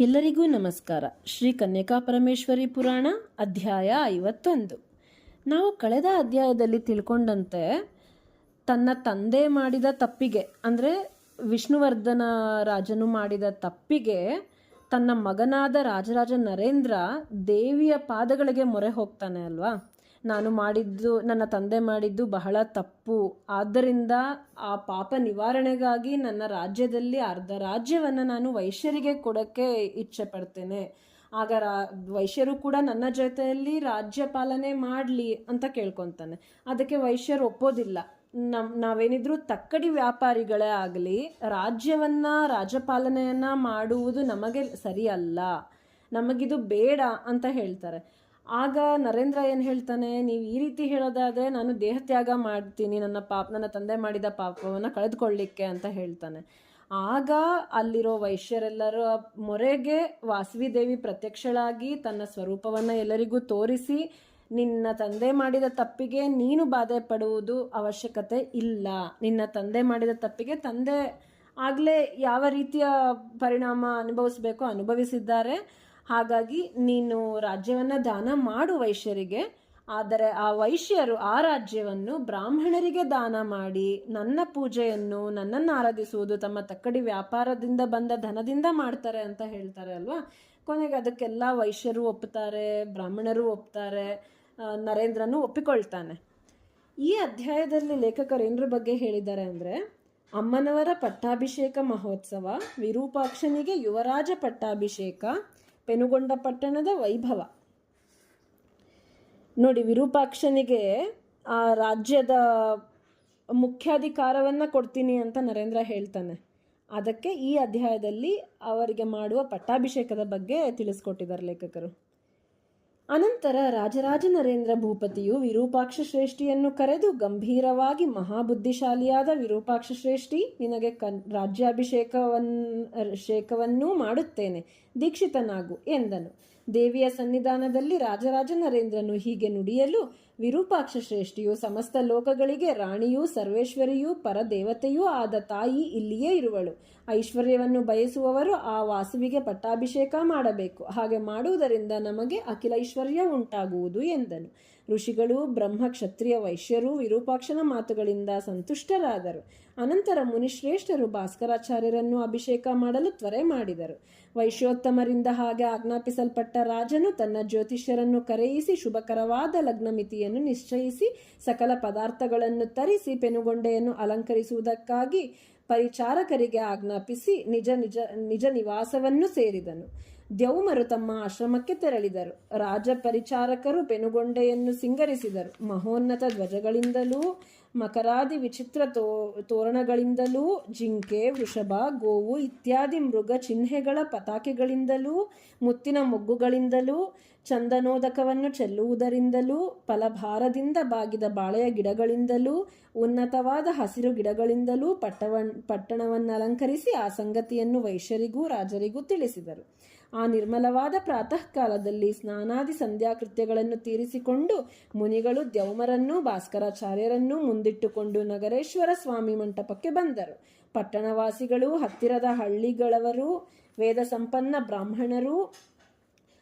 ಎಲ್ಲರಿಗೂ ನಮಸ್ಕಾರ. ಶ್ರೀ ಕನ್ಯಕಾ ಪರಮೇಶ್ವರಿ ಪುರಾಣ ಅಧ್ಯಾಯ 51. ನಾವು ಕಳೆದ ಅಧ್ಯಾಯದಲ್ಲಿ ತಿಳ್ಕೊಂಡಂತೆ ತನ್ನ ತಂದೆ ಮಾಡಿದ ತಪ್ಪಿಗೆ, ಅಂದರೆ ವಿಷ್ಣುವರ್ಧನ ರಾಜನು ಮಾಡಿದ ತಪ್ಪಿಗೆ ತನ್ನ ಮಗನಾದ ರಾಜರಾಜ ನರೇಂದ್ರ ದೇವಿಯ ಪಾದಗಳಿಗೆ ಮೊರೆ ಹೋಗ್ತಾನೆ ಅಲ್ವಾ. ನನ್ನ ತಂದೆ ಮಾಡಿದ್ದು ಬಹಳ ತಪ್ಪು, ಆದ್ದರಿಂದ ಆ ಪಾಪ ನಿವಾರಣೆಗಾಗಿ ನನ್ನ ರಾಜ್ಯದಲ್ಲಿ ಅರ್ಧ ರಾಜ್ಯವನ್ನು ನಾನು ವೈಶ್ಯರಿಗೆ ಕೊಡೋಕ್ಕೆ ಇಚ್ಛೆ ಪಡ್ತೇನೆ. ಆಗ ವೈಶ್ಯರು ಕೂಡ ನನ್ನ ಜೊತೆಯಲ್ಲಿ ರಾಜ್ಯ ಪಾಲನೆ ಮಾಡಲಿ ಅಂತ ಕೇಳ್ಕೊತಾನೆ. ಅದಕ್ಕೆ ವೈಶ್ಯರು ಒಪ್ಪೋದಿಲ್ಲ. ನಾವೇನಿದ್ರು ತಕ್ಕಡಿ ವ್ಯಾಪಾರಿಗಳೇ ಆಗಲಿ ರಾಜ್ಯಪಾಲನೆಯನ್ನ ಮಾಡುವುದು ನಮಗೆ ಸರಿಯಲ್ಲ, ನಮಗಿದು ಬೇಡ ಅಂತ ಹೇಳ್ತಾರೆ. ಆಗ ನರೇಂದ್ರ ಏನು ಹೇಳ್ತಾನೆ, ನೀವು ಈ ರೀತಿ ಹೇಳೋದಾದರೆ ನಾನು ದೇಹತ್ಯಾಗ ಮಾಡ್ತೀನಿ, ನನ್ನ ತಂದೆ ಮಾಡಿದ ಪಾಪವನ್ನು ಕಳೆದುಕೊಳ್ಳಿಕ್ಕೆ ಅಂತ ಹೇಳ್ತಾನೆ. ಆಗ ಅಲ್ಲಿರೋ ವೈಶ್ಯರೆಲ್ಲರ ಮೊರೆಗೆ ವಾಸವಿ ದೇವಿ ಪ್ರತ್ಯಕ್ಷಳಾಗಿ ತನ್ನ ಸ್ವರೂಪವನ್ನು ಎಲ್ಲರಿಗೂ ತೋರಿಸಿ, ನಿನ್ನ ತಂದೆ ಮಾಡಿದ ತಪ್ಪಿಗೆ ನೀನು ಬಾಧೆ ಪಡುವುದು ಅವಶ್ಯಕತೆ ಇಲ್ಲ, ನಿನ್ನ ತಂದೆ ಮಾಡಿದ ತಪ್ಪಿಗೆ ತಂದೆ ಆಗಲೇ ಯಾವ ರೀತಿಯ ಪರಿಣಾಮ ಅನುಭವಿಸಬೇಕೋ ಅನುಭವಿಸಿದ್ದಾರೆ, ಹಾಗಾಗಿ ನೀನು ರಾಜ್ಯವನ್ನು ದಾನ ಮಾಡು ವೈಶ್ಯರಿಗೆ. ಆದರೆ ಆ ವೈಶ್ಯರು ಆ ರಾಜ್ಯವನ್ನು ಬ್ರಾಹ್ಮಣರಿಗೆ ದಾನ ಮಾಡಿ ನನ್ನ ಪೂಜೆಯನ್ನು, ನನ್ನನ್ನು ಆರಾಧಿಸುವುದು ತಮ್ಮ ತಕ್ಕಡಿ ವ್ಯಾಪಾರದಿಂದ ಬಂದ ಧನದಿಂದ ಮಾಡ್ತಾರೆ ಅಂತ ಹೇಳ್ತಾರೆ ಅಲ್ವಾ. ಕೊನೆಗೆ ಅದಕ್ಕೆಲ್ಲ ವೈಶ್ಯರು ಒಪ್ಪುತ್ತಾರೆ, ಬ್ರಾಹ್ಮಣರು ಒಪ್ತಾರೆ, ನರೇಂದ್ರನು ಒಪ್ಪಿಕೊಳ್ತಾನೆ. ಈ ಅಧ್ಯಾಯದಲ್ಲಿ ಲೇಖಕರು ಏನರ ಬಗ್ಗೆ ಹೇಳಿದ್ದಾರೆ ಅಂದರೆ, ಅಮ್ಮನವರ ಪಟ್ಟಾಭಿಷೇಕ ಮಹೋತ್ಸವ, ವಿರೂಪಾಕ್ಷನಿಗೆ ಯುವರಾಜ ಪಟ್ಟಾಭಿಷೇಕ, ಪೆನುಗೊಂಡ ಪಟ್ಟಣದ ವೈಭವ. ನೋಡಿ, ವಿರೂಪಾಕ್ಷನಿಗೆ ಆ ರಾಜ್ಯದ ಮುಖ್ಯಾಧಿಕಾರವನ್ನು ಕೊಡ್ತೀನಿ ಅಂತ ನರೇಂದ್ರ ಹೇಳ್ತಾನೆ. ಅದಕ್ಕೆ ಈ ಅಧ್ಯಾಯದಲ್ಲಿ ಅವರಿಗೆ ಮಾಡುವ ಪಟ್ಟಾಭಿಷೇಕದ ಬಗ್ಗೆ ತಿಳಿಸ್ಕೊಟ್ಟಿದ್ದಾರೆ ಲೇಖಕರು. ಅನಂತರ ರಾಜರಾಜ ನರೇಂದ್ರ ಭೂಪತಿಯು ವಿರೂಪಾಕ್ಷ ಶ್ರೇಷ್ಠಿಯನ್ನು ಕರೆದು ಗಂಭೀರವಾಗಿ, ಮಹಾಬುದ್ಧಿಶಾಲಿಯಾದ ವಿರೂಪಾಕ್ಷ ಶ್ರೇಷ್ಠಿ, ನಿನಗೆ ರಾಜ್ಯಾಭಿಷೇಕವನ್ನೂ ಮಾಡುತ್ತೇನೆ, ದೀಕ್ಷಿತನಾಗು ಎಂದನು. ದೇವಿಯ ಸನ್ನಿಧಾನದಲ್ಲಿ ರಾಜರಾಜ ನರೇಂದ್ರನು ಹೀಗೆ ನುಡಿಯಲು, ವಿರೂಪಾಕ್ಷ ಶ್ರೇಷ್ಠಿಯು ಸಮಸ್ತ ಲೋಕಗಳಿಗೆ ರಾಣಿಯೂ ಸರ್ವೇಶ್ವರಿಯೂ ಪರದೇವತೆಯೂ ಆದ ತಾಯಿ ಇಲ್ಲಿಯೇ ಇರುವಳು. ಐಶ್ವರ್ಯವನ್ನು ಬಯಸುವವರು ಆ ವಾಸುವಿಗೆ ಪಟ್ಟಾಭಿಷೇಕ ಮಾಡಬೇಕು. ಹಾಗೆ ಮಾಡುವುದರಿಂದ ನಮಗೆ ಅಖಿಲೈಶ್ವರ್ಯ ಉಂಟಾಗುವುದು ಎಂದನು. ಋಷಿಗಳು, ಬ್ರಹ್ಮ, ಕ್ಷತ್ರಿಯ, ವೈಶ್ಯರು ವಿರೂಪಾಕ್ಷನ ಮಾತುಗಳಿಂದ ಸಂತುಷ್ಟರಾದರು. ಅನಂತರ ಮುನಿಶ್ರೇಷ್ಠರು ಭಾಸ್ಕರಾಚಾರ್ಯರನ್ನು ಅಭಿಷೇಕ ಮಾಡಲು ತ್ವರೆ ಮಾಡಿದರು. ವೈಶ್ಯೋತ್ತಮರಿಂದ ಹಾಗೆ ಆಜ್ಞಾಪಿಸಲ್ಪಟ್ಟ ರಾಜನು ತನ್ನ ಜ್ಯೋತಿಷ್ಯರನ್ನು ಕರೆಯಿಸಿ ಶುಭಕರವಾದ ಲಗ್ನ ಮಿತಿಯನ್ನು ನಿಶ್ಚಯಿಸಿ ಸಕಲ ಪದಾರ್ಥಗಳನ್ನು ತರಿಸಿ ಪೆನುಗೊಂಡೆಯನ್ನು ಅಲಂಕರಿಸುವುದಕ್ಕಾಗಿ ಪರಿಚಾರಕರಿಗೆ ಆಜ್ಞಾಪಿಸಿ ನಿಜ ನಿವಾಸವನ್ನು ಸೇರಿದನು. ದ್ಯೌಮರು ತಮ್ಮ ಆಶ್ರಮಕ್ಕೆ ತೆರಳಿದರು. ರಾಜ ಪರಿಚಾರಕರು ಪೆನುಗೊಂಡೆಯನ್ನು ಸಿಂಗರಿಸಿದರು. ಮಹೋನ್ನತ ಧ್ವಜಗಳಿಂದಲೂ ಮಕರಾದಿ ವಿಚಿತ್ರ ತೋರಣಗಳಿಂದಲೂ, ಜಿಂಕೆ, ವೃಷಭ, ಗೋವು ಇತ್ಯಾದಿ ಮೃಗ ಚಿಹ್ನೆಗಳ ಪತಾಕೆಗಳಿಂದಲೂ, ಮುತ್ತಿನ ಮೊಗ್ಗುಗಳಿಂದಲೂ, ಚಂದನೋದಕವನ್ನು ಚೆಲ್ಲುವುದರಿಂದಲೂ, ಫಲಭಾರದಿಂದ ಬಾಗಿದ ಬಾಳೆಯ ಗಿಡಗಳಿಂದಲೂ, ಉನ್ನತವಾದ ಹಸಿರು ಗಿಡಗಳಿಂದಲೂ ಪಟ್ಟಣವನ್ನು ಅಲಂಕರಿಸಿ ಆ ಸಂಗತಿಯನ್ನು ವೈಶ್ಯರಿಗೂ ರಾಜರಿಗೂ ತಿಳಿಸಿದರು. ಆ ನಿರ್ಮಲವಾದ ಪ್ರಾತಃ ಕಾಲದಲ್ಲಿ ಸ್ನಾನಾದಿ ಸಂಧ್ಯಾಕೃತ್ಯಗಳನ್ನು ತೀರಿಸಿಕೊಂಡು ಮುನಿಗಳು ದ್ಯೌಮರನ್ನೂ ಭಾಸ್ಕರಾಚಾರ್ಯರನ್ನೂ ಮುಂದಿಟ್ಟುಕೊಂಡು ನಗರೇಶ್ವರ ಸ್ವಾಮಿ ಮಂಟಪಕ್ಕೆ ಬಂದರು. ಪಟ್ಟಣವಾಸಿಗಳು, ಹತ್ತಿರದ ಹಳ್ಳಿಗಳವರು, ವೇದ ಸಂಪನ್ನ ಬ್ರಾಹ್ಮಣರು,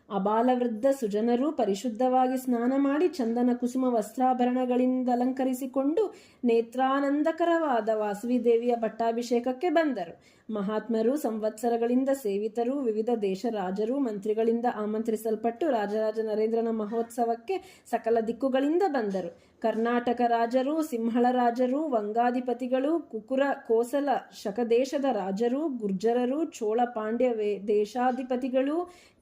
ಅಬಾಲವೃದ್ಧ ಸುಜನರು ಪರಿಶುದ್ಧವಾಗಿ ಸ್ನಾನ ಮಾಡಿ ಚಂದನ ಕುಸುಮ ವಸ್ತ್ರಾಭರಣಗಳಿಂದ ಅಲಂಕರಿಸಿಕೊಂಡು ನೇತ್ರಾನಂದಕರವಾದ ವಾಸವಿ ದೇವಿಯ ಪಟ್ಟಾಭಿಷೇಕಕ್ಕೆ ಬಂದರು. ಮಹಾತ್ಮರು, ಸಂವತ್ಸರಗಳಿಂದ ಸೇವಿತರು, ವಿವಿಧ ದೇಶ ರಾಜರು, ಮಂತ್ರಿಗಳಿಂದ ಆಮಂತ್ರಿಸಲ್ಪಟ್ಟು ರಾಜರಾಜ ನರೇಂದ್ರನ ಮಹೋತ್ಸವಕ್ಕೆ ಸಕಲ ದಿಕ್ಕುಗಳಿಂದ ಬಂದರು. ಕರ್ನಾಟಕ ರಾಜರು, ಸಿಂಹಳ ರಾಜರು, ವಂಗಾಧಿಪತಿಗಳು, ಕುಕುರ, ಕೋಸಲ, ಶಕದೇಶದ ರಾಜರು, ಗುರ್ಜರರು, ಚೋಳ, ಪಾಂಡ್ಯ ದೇಶಾಧಿಪತಿಗಳು,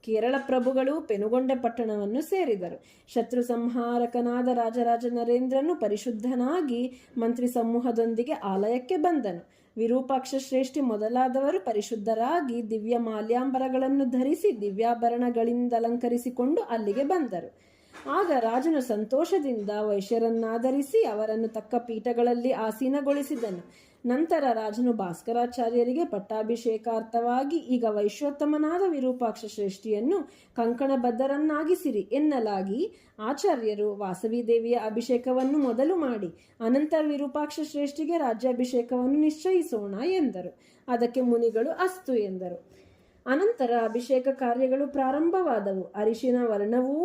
ಕೇರಳ ಪ್ರಭುಗಳು ಪೆನುಗೊಂಡೆ ಪಟ್ಟಣವನ್ನು ಸೇರಿದರು. ಶತ್ರು ಸಂಹಾರಕನಾದ ರಾಜರಾಜ ನರೇಂದ್ರನು ಪರಿಶುದ್ಧನಾಗಿ ಮಂತ್ರಿ ಸಮೂಹದೊಂದಿಗೆ ಆಲಯಕ್ಕೆ ಬಂದನು. ವಿರೂಪಾಕ್ಷ ಶ್ರೇಷ್ಠಿ ಮೊದಲಾದವರು ಪರಿಶುದ್ಧರಾಗಿ ದಿವ್ಯ ಮಾಲ್ಯಾಂಬರಗಳನ್ನು ಧರಿಸಿ ದಿವ್ಯಾಭರಣಗಳಿಂದ ಅಲಂಕರಿಸಿಕೊಂಡು ಅಲ್ಲಿಗೆ ಬಂದರು. ಆಗ ರಾಜನು ಸಂತೋಷದಿಂದ ವೈಶ್ಯರನ್ನಾದರಿಸಿ ಅವರನ್ನು ತಕ್ಕ ಪೀಠಗಳಲ್ಲಿ ಆಸೀನಗೊಳಿಸಿದನು. ನಂತರ ರಾಜನು ಭಾಸ್ಕರಾಚಾರ್ಯರಿಗೆ ಪಟ್ಟಾಭಿಷೇಕಾರ್ಥವಾಗಿ, ಈಗ ವೈಶ್ಯೋತ್ತಮನಾದ ವಿರೂಪಾಕ್ಷ ಶ್ರೇಷ್ಠಿಯನ್ನು ಕಂಕಣಬದ್ಧರನ್ನಾಗಿಸಿರಿ ಎನ್ನಲಾಗಿ ಆಚಾರ್ಯರು ವಾಸವಿ ದೇವಿಯ ಅಭಿಷೇಕವನ್ನು ಮೊದಲು ಮಾಡಿ ಅನಂತರ ವಿರೂಪಾಕ್ಷ ಶ್ರೇಷ್ಠಿಗೆ ರಾಜ್ಯಾಭಿಷೇಕವನ್ನು ನಿಶ್ಚಯಿಸೋಣ ಎಂದರು. ಅದಕ್ಕೆ ಮುನಿಗಳು ಅಸ್ತು ಎಂದರು. ಅನಂತರ ಅಭಿಷೇಕ ಕಾರ್ಯಗಳು ಪ್ರಾರಂಭವಾದವು. ಅರಿಶಿನ ವರ್ಣವೂ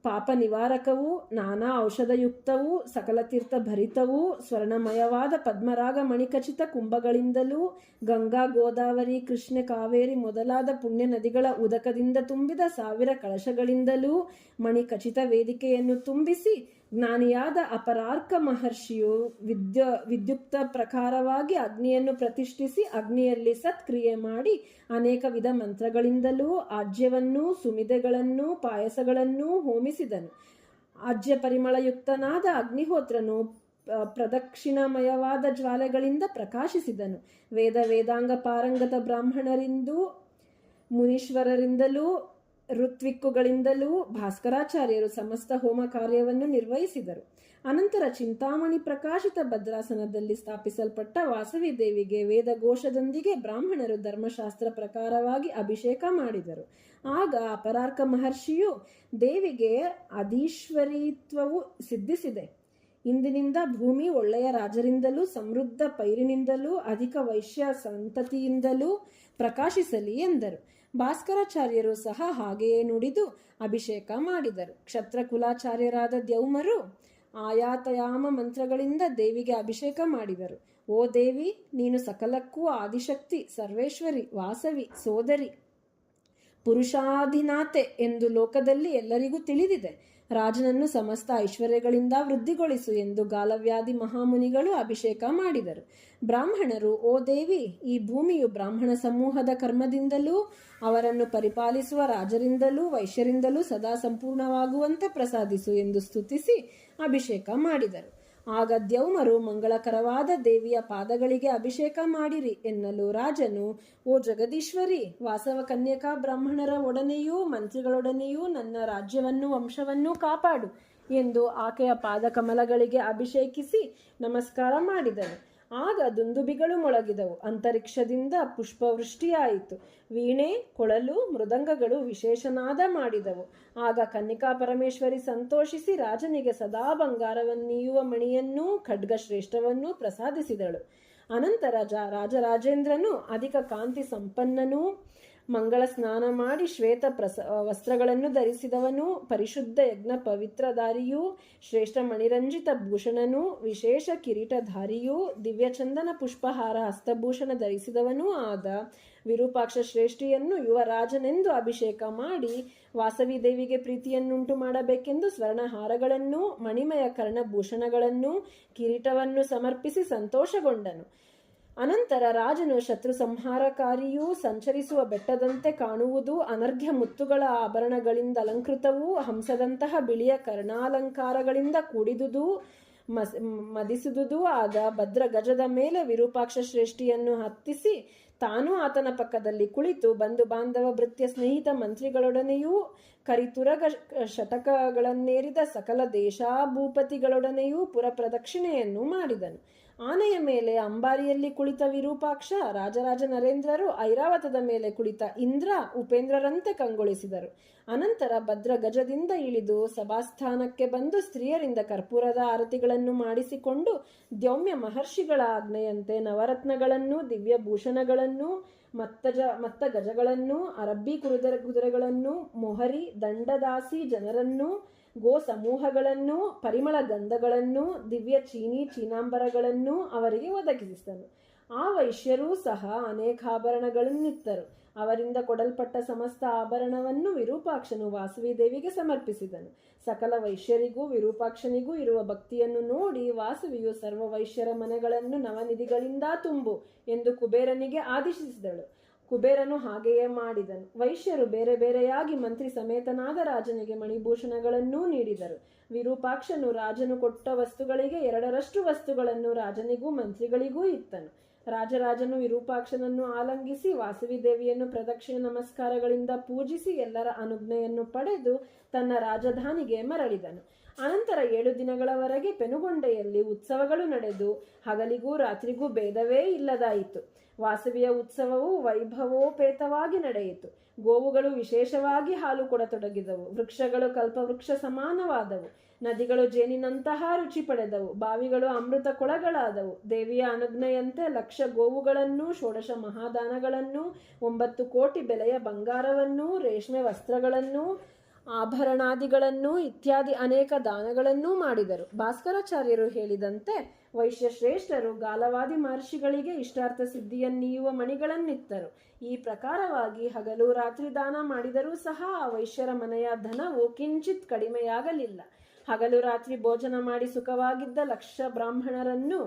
ಪಾಪ ನಿವಾರಕವೂ ನಾನಾ ಔಷಧಯುಕ್ತವೂ ಸಕಲ ತೀರ್ಥ ಭರಿತವೂ ಸ್ವರ್ಣಮಯವಾದ ಪದ್ಮರಾಗ ಮಣಿಖಚಿತ ಕುಂಭಗಳಿಂದಲೂ ಗಂಗಾ ಗೋದಾವರಿ ಕೃಷ್ಣ ಕಾವೇರಿ ಮೊದಲಾದ ಪುಣ್ಯ ನದಿಗಳ ಉದಕದಿಂದ ತುಂಬಿದ 1000 ಕಳಶಗಳಿಂದಲೂ ಮಣಿಖಚಿತ ವೇದಿಕೆಯನ್ನು ತುಂಬಿಸಿ ಜ್ಞಾನಿಯಾದ ಅಪರಾರ್ಕ ಮಹರ್ಷಿಯು ವಿದ್ಯುಕ್ತ ಪ್ರಕಾರವಾಗಿ ಅಗ್ನಿಯನ್ನು ಪ್ರತಿಷ್ಠಿಸಿ ಅಗ್ನಿಯಲ್ಲಿ ಸತ್ಕ್ರಿಯೆ ಮಾಡಿ ಅನೇಕ ವಿಧ ಮಂತ್ರಗಳಿಂದಲೂ ಆಜ್ಯವನ್ನೂ ಸುಮಿದೆಗಳನ್ನೂ ಪಾಯಸಗಳನ್ನೂ ಹೋಮಿಸಿದನು. ಆಜ್ಯ ಪರಿಮಳಯುಕ್ತನಾದ ಅಗ್ನಿಹೋತ್ರನು ಪ್ರದಕ್ಷಿಣಮಯವಾದ ಜ್ವಾಲೆಗಳಿಂದ ಪ್ರಕಾಶಿಸಿದನು. ವೇದಾಂಗ ಪಾರಂಗತ ಬ್ರಾಹ್ಮಣರಿಂದೂ ಮುನೀಶ್ವರರಿಂದಲೂ ಋತ್ವಿಕ್ಕುಗಳಿಂದಲೂ ಭಾಸ್ಕರಾಚಾರ್ಯರು ಸಮಸ್ತ ಹೋಮ ಕಾರ್ಯವನ್ನು ನಿರ್ವಹಿಸಿದರು. ಅನಂತರ ಚಿಂತಾಮಣಿ ಪ್ರಕಾಶಿತ ಭದ್ರಾಸನದಲ್ಲಿ ಸ್ಥಾಪಿಸಲ್ಪಟ್ಟ ವಾಸವಿ ದೇವಿಗೆ ವೇದಘೋಷದೊಂದಿಗೆ ಬ್ರಾಹ್ಮಣರು ಧರ್ಮಶಾಸ್ತ್ರ ಪ್ರಕಾರವಾಗಿ ಅಭಿಷೇಕ ಮಾಡಿದರು. ಆಗ ಅಪರಾರ್ಕ ಮಹರ್ಷಿಯು ದೇವಿಗೆ ಅದೀಶ್ವರಿತ್ವವು ಸಿದ್ಧಿಸಿದೆ. ಇಂದಿನಿಂದ ಭೂಮಿ ಒಳ್ಳೆಯ ರಾಜರಿಂದಲೂ ಸಮೃದ್ಧ ಪೈರಿನಿಂದಲೂ ಅಧಿಕ ವೈಶ್ಯ ಸಂತತಿಯಿಂದಲೂ ಪ್ರಕಾಶಿಸಲಿ ಎಂದರು. ಭಾಸ್ಕರಾಚಾರ್ಯರು ಸಹ ಹಾಗೆಯೇ ನುಡಿದು ಅಭಿಷೇಕ ಮಾಡಿದರು. ಕ್ಷತ್ರ ಕುಲಾಚಾರ್ಯರಾದ ದ್ಯೌಮರು ಆಯಾತಯಾಮ ಮಂತ್ರಗಳಿಂದ ದೇವಿಗೆ ಅಭಿಷೇಕ ಮಾಡಿದರು. ಓ ದೇವಿ, ನೀನು ಸಕಲಕ್ಕೂ ಆದಿಶಕ್ತಿ, ಸರ್ವೇಶ್ವರಿ, ವಾಸವಿ, ಸೋದರಿ, ಪುರುಷಾಧಿನಾತೆ ಎಂದು ಲೋಕದಲ್ಲಿ ಎಲ್ಲರಿಗೂ ತಿಳಿದಿದೆ. ರಾಜನನ್ನು ಸಮಸ್ತ ಐಶ್ವರ್ಯಗಳಿಂದ ವೃದ್ಧಿಗೊಳಿಸು ಎಂದು ಗಾಲವ್ಯಾದಿ ಮಹಾಮುನಿಗಳು ಅಭಿಷೇಕ ಮಾಡಿದರು. ಬ್ರಾಹ್ಮಣರು, ಓ ದೇವಿ, ಈ ಭೂಮಿಯು ಬ್ರಾಹ್ಮಣ ಸಮೂಹದ ಕರ್ಮದಿಂದಲೂ ಅವರನ್ನು ಪರಿಪಾಲಿಸುವ ರಾಜರಿಂದಲೂ ವೈಶ್ಯರಿಂದಲೂ ಸದಾ ಸಂಪೂರ್ಣವಾಗುವಂತೆ ಪ್ರಸಾದಿಸು ಎಂದು ಸ್ತುತಿಸಿ ಅಭಿಷೇಕ ಮಾಡಿದರು. ಆಗ ದ್ಯೌಮರು ಮಂಗಳಕರವಾದ ದೇವಿಯ ಪಾದಗಳಿಗೆ ಅಭಿಷೇಕ ಮಾಡಿರಿ ಎನ್ನಲು ರಾಜನು, ಓ ಜಗದೀಶ್ವರಿ, ವಾಸವ ಕನ್ಯಕಾ ಬ್ರಾಹ್ಮಣರ ಒಡನೆಯೂ ಮಂತ್ರಿಗಳೊಡನೆಯೂ ನನ್ನ ರಾಜ್ಯವನ್ನು ವಂಶವನ್ನು ಕಾಪಾಡು ಎಂದು ಆಕೆಯ ಪಾದಕಮಲಗಳಿಗೆ ಅಭಿಷೇಕಿಸಿ ನಮಸ್ಕಾರ ಮಾಡಿದನು. ಆಗ ದುಂದುಬಿಗಳು ಮೊಳಗಿದವು. ಅಂತರಿಕ್ಷದಿಂದ ಪುಷ್ಪವೃಷ್ಟಿಯಾಯಿತು. ವೀಣೆ, ಕೊಳಲು, ಮೃದಂಗಗಳು ವಿಶೇಷನಾದ ಮಾಡಿದವು. ಆಗ ಕನ್ನಿಕಾ ಪರಮೇಶ್ವರಿ ಸಂತೋಷಿಸಿ ರಾಜನಿಗೆ ಸದಾ ಬಂಗಾರವನ್ನೀಯುವ ಮಣಿಯನ್ನೂ ಖಡ್ಗಶ್ರೇಷ್ಠವನ್ನೂ ಪ್ರಸಾದಿಸಿದಳು. ಅನಂತರ ರಾಜರಾಜೇಂದ್ರನು ಅಧಿಕ ಕಾಂತಿ ಸಂಪನ್ನನೂ ಮಂಗಳ ಸ್ನಾನ ಮಾಡಿ ಶ್ವೇತ ವಸ್ತ್ರಗಳನ್ನು ಧರಿಸಿದವನು, ಪರಿಶುದ್ಧ ಯಜ್ಞ ಪವಿತ್ರಧಾರಿಯೂ ಶ್ರೇಷ್ಠ ಮಣಿರಂಜಿತ ಭೂಷಣನೂ ವಿಶೇಷ ಕಿರೀಟಧಾರಿಯೂ ದಿವ್ಯಚಂದನ ಪುಷ್ಪಹಾರ ಹಸ್ತಭೂಷಣ ಧರಿಸಿದವನೂ ಆದ ವಿರೂಪಾಕ್ಷ ಶ್ರೇಷ್ಠಿಯನ್ನು ಯುವರಾಜನೆಂದು ಅಭಿಷೇಕ ಮಾಡಿ ವಾಸವಿ ದೇವಿಗೆ ಪ್ರೀತಿಯನ್ನುಂಟು ಮಾಡಬೇಕೆಂದು ಸ್ವರ್ಣಹಾರಗಳನ್ನೂ ಮಣಿಮಯ ಕರ್ಣಭೂಷಣಗಳನ್ನೂ ಕಿರೀಟವನ್ನು ಸಮರ್ಪಿಸಿ ಸಂತೋಷಗೊಂಡನು. ಅನಂತರ ರಾಜನು ಶತ್ರು ಸಂಹಾರಕಾರಿಯೂ ಸಂಚರಿಸುವ ಬೆಟ್ಟದಂತೆ ಕಾಣುವುದು ಅನರ್ಘ್ಯ ಮುತ್ತುಗಳ ಆಭರಣಗಳಿಂದ ಅಲಂಕೃತವೂ ಹಂಸದಂತಹ ಬಿಳಿಯ ಕರ್ಣಾಲಂಕಾರಗಳಿಂದ ಕೂಡಿದುದೂ ಮದಿಸಿದುದೂ ಆದ ಭದ್ರ ಗಜದ ಮೇಲೆ ವಿರೂಪಾಕ್ಷ ಶ್ರೇಷ್ಠಿಯನ್ನು ಹತ್ತಿಸಿ ತಾನೂ ಆತನ ಪಕ್ಕದಲ್ಲಿ ಕುಳಿತು ಬಂಧು ಬಾಂಧವ ಭೃತ್ಯ ಸ್ನೇಹಿತ ಮಂತ್ರಿಗಳೊಡನೆಯೂ ಕರಿತುರಗ ಶಟಕಗಳನ್ನೇರಿದ ಸಕಲ ದೇಶಾಭೂಪತಿಗಳೊಡನೆಯೂ ಪುರ ಪ್ರದಕ್ಷಿಣೆಯನ್ನು ಮಾಡಿದನು. ಆನೆಯ ಮೇಲೆ ಅಂಬಾರಿಯಲ್ಲಿ ಕುಳಿತ ವಿರೂಪಾಕ್ಷ, ರಾಜರಾಜ ನರೇಂದ್ರರು ಐರಾವತದ ಮೇಲೆ ಕುಳಿತ ಇಂದ್ರ, ಉಪೇಂದ್ರರಂತೆ ಕಂಗೊಳಿಸಿದರು. ಅನಂತರ ಭದ್ರ ಗಜದಿಂದ ಇಳಿದು ಸಭಾಸ್ಥಾನಕ್ಕೆ ಬಂದು ಸ್ತ್ರೀಯರಿಂದ ಕರ್ಪೂರದ ಆರತಿಗಳನ್ನು ಮಾಡಿಸಿಕೊಂಡು ದ್ಯೌಮ್ಯ ಮಹರ್ಷಿಗಳ ಆಜ್ಞೆಯಂತೆ ನವರತ್ನಗಳನ್ನೂ ದಿವ್ಯಭೂಷಣಗಳನ್ನೂ ಮತ್ತ ಗಜಗಳನ್ನೂ ಅರಬ್ಬಿ ಕುದುರೆಗಳನ್ನೂ ಮೊಹರಿ ದಂಡದಾಸಿ ಜನರನ್ನೂ ಗೋ ಸಮೂಹಗಳನ್ನು ಪರಿಮಳ ಗಂಧಗಳನ್ನು ದಿವ್ಯ ಚೀನಾಂಬರಗಳನ್ನು ಅವರಿಗೆ ಒದಗಿಸಿದನು. ಆ ವೈಶ್ಯರೂ ಸಹ ಅನೇಕ ಆಭರಣಗಳನ್ನಿತ್ತರು. ಅವರಿಂದ ಕೊಡಲ್ಪಟ್ಟ ಸಮಸ್ತ ಆಭರಣವನ್ನು ವಿರೂಪಾಕ್ಷನು ವಾಸವಿ ದೇವಿಗೆ ಸಮರ್ಪಿಸಿದನು. ಸಕಲ ವೈಶ್ಯರಿಗೂ ವಿರೂಪಾಕ್ಷನಿಗೂ ಇರುವ ಭಕ್ತಿಯನ್ನು ನೋಡಿ ವಾಸವಿಯು ಸರ್ವ ವೈಶ್ಯರ ಮನೆಗಳನ್ನು ನವನಿಧಿಗಳಿಂದ ತುಂಬು ಎಂದು ಕುಬೇರನಿಗೆ ಆದೇಶಿಸಿದಳು. ಕುಬೇರನು ಹಾಗೆಯೇ ಮಾಡಿದನು. ವೈಶ್ಯರು ಬೇರೆ ಬೇರೆಯಾಗಿ ಮಂತ್ರಿ ಸಮೇತನಾದ ರಾಜನಿಗೆ ಮಣಿಭೂಷಣಗಳನ್ನೂ ನೀಡಿದರು. ವಿರೂಪಾಕ್ಷನು ರಾಜನು ಕೊಟ್ಟ ವಸ್ತುಗಳಿಗೆ 2ರಷ್ಟು ವಸ್ತುಗಳನ್ನು ರಾಜನಿಗೂ ಮಂತ್ರಿಗಳಿಗೂ ಇತ್ತನು. ರಾಜರಾಜನು ವಿರೂಪಾಕ್ಷನನ್ನು ಆಲಂಗಿಸಿ ವಾಸವಿ ದೇವಿಯನ್ನು ಪ್ರದಕ್ಷಿಣೆ ನಮಸ್ಕಾರಗಳಿಂದ ಪೂಜಿಸಿ ಎಲ್ಲರ ಅನುಜ್ಞೆಯನ್ನು ಪಡೆದು ತನ್ನ ರಾಜಧಾನಿಗೆ ಮರಳಿದನು. ಅನಂತರ 7 ದಿನಗಳವರೆಗೆ ಪೆನುಗೊಂಡೆಯಲ್ಲಿ ಉತ್ಸವಗಳು ನಡೆದು ಹಗಲಿಗೂ ರಾತ್ರಿಗೂ ಭೇದವೇ ಇಲ್ಲದಾಯಿತು. ವಾಸವಿಯ ಉತ್ಸವವು ವೈಭವೋಪೇತವಾಗಿ ನಡೆಯಿತು. ಗೋವುಗಳು ವಿಶೇಷವಾಗಿ ಹಾಲು ಕೊಡತೊಡಗಿದವು. ವೃಕ್ಷಗಳು ಕಲ್ಪವೃಕ್ಷ ಸಮಾನವಾದವು. ನದಿಗಳು ಜೇನಿನಂತಹ ರುಚಿ ಪಡೆದವು, ಬಾವಿಗಳು ಅಮೃತ ಕೊಳಗಳಾದವು. ದೇವಿಯ ಅನುಜ್ಞೆಯಂತೆ 1,00,000 ಗೋವುಗಳನ್ನೂ, 16 ಮಹಾದಾನಗಳನ್ನೂ, 9 ಕೋಟಿ ಬೆಲೆಯ ಬಂಗಾರವನ್ನೂ, ರೇಷ್ಮೆ ವಸ್ತ್ರಗಳನ್ನೂ, ಆಭರಣಾದಿಗಳನ್ನೂ ಇತ್ಯಾದಿ ಅನೇಕ ದಾನಗಳನ್ನೂ ಮಾಡಿದರು. ಭಾಸ್ಕರಾಚಾರ್ಯರು ಹೇಳಿದಂತೆ ವೈಶ್ಯಶ್ರೇಷ್ಠರು ಗಾಲವಾದಿ ಮಹರ್ಷಿಗಳಿಗೆ ಇಷ್ಟಾರ್ಥ ಸಿದ್ಧಿಯನ್ನೀಯುವ ಮಣಿಗಳನ್ನಿತ್ತರು. ಈ ಪ್ರಕಾರವಾಗಿ ಹಗಲು ರಾತ್ರಿ ದಾನ ಮಾಡಿದರೂ ಸಹ ಆ ವೈಶ್ಯರ ಮನೆಯ ಧನವು ಕಿಂಚಿತ್ ಕಡಿಮೆಯಾಗಲಿಲ್ಲ. ಹಗಲು ರಾತ್ರಿ ಭೋಜನ ಮಾಡಿ ಸುಖವಾಗಿದ್ದ 1,00,000 ಬ್ರಾಹ್ಮಣರನ್ನು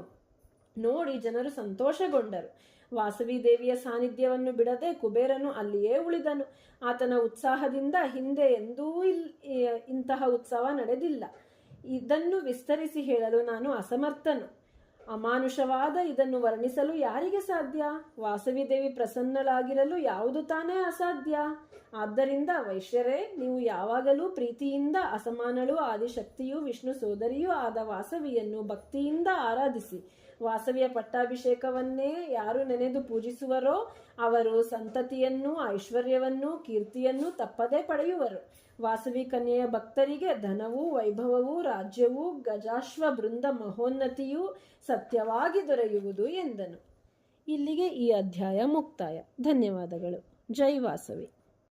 ನೋಡಿ ಜನರು ಸಂತೋಷಗೊಂಡರು. ವಾಸವಿ ದೇವಿಯ ಸಾನ್ನಿಧ್ಯವನ್ನು ಬಿಡದೆ ಕುಬೇರನು ಅಲ್ಲಿಯೇ ಉಳಿದನು. ಆತನ ಉತ್ಸಾಹದಿಂದ ಹಿಂದೆ ಎಂದೂ ಇಂತಹ ಉತ್ಸವ ನಡೆದಿಲ್ಲ. ಇದನ್ನು ವಿಸ್ತರಿಸಿ ಹೇಳಲು ನಾನು ಅಸಮರ್ಥನು. ಅಮಾನುಷವಾದ ಇದನ್ನು ವರ್ಣಿಸಲು ಯಾರಿಗೆ ಸಾಧ್ಯ? ವಾಸವಿ ದೇವಿ ಪ್ರಸನ್ನಳಾಗಿರಲು ಯಾವುದು ತಾನೇ ಅಸಾಧ್ಯ? ಆದ್ದರಿಂದ ವೈಶ್ಯರೇ, ನೀವು ಯಾವಾಗಲೂ ಪ್ರೀತಿಯಿಂದ ಅಸಮಾನಳು, ಆದಿಶಕ್ತಿಯೂ ವಿಷ್ಣು ಸೋದರಿಯೂ ಆದ ವಾಸವಿಯನ್ನು ಭಕ್ತಿಯಿಂದ ಆರಾಧಿಸಿ. ವಾಸವಿಯ ಪಟ್ಟಾಭಿಷೇಕವನ್ನೇ ಯಾರು ನೆನೆದು ಪೂಜಿಸುವರೋ ಅವರು ಸಂತತಿಯನ್ನೂ ಐಶ್ವರ್ಯವನ್ನೂ ಕೀರ್ತಿಯನ್ನೂ ತಪ್ಪದೇ ಪಡೆಯುವರು. ವಾಸವಿ ಕನ್ಯೆಯ ಭಕ್ತರಿಗೆ ಧನವೂ ವೈಭವವೂ ರಾಜ್ಯವೂ ಗಜಾಶ್ವ ಬೃಂದ ಮಹೋನ್ನತಿಯೂ ಸತ್ಯವಾಗಿ ದೊರೆಯುವುದು ಎಂದನು. ಇಲ್ಲಿಗೆ ಈ ಅಧ್ಯಾಯ ಮುಕ್ತಾಯ. ಧನ್ಯವಾದಗಳು. ಜೈ ವಾಸವಿ.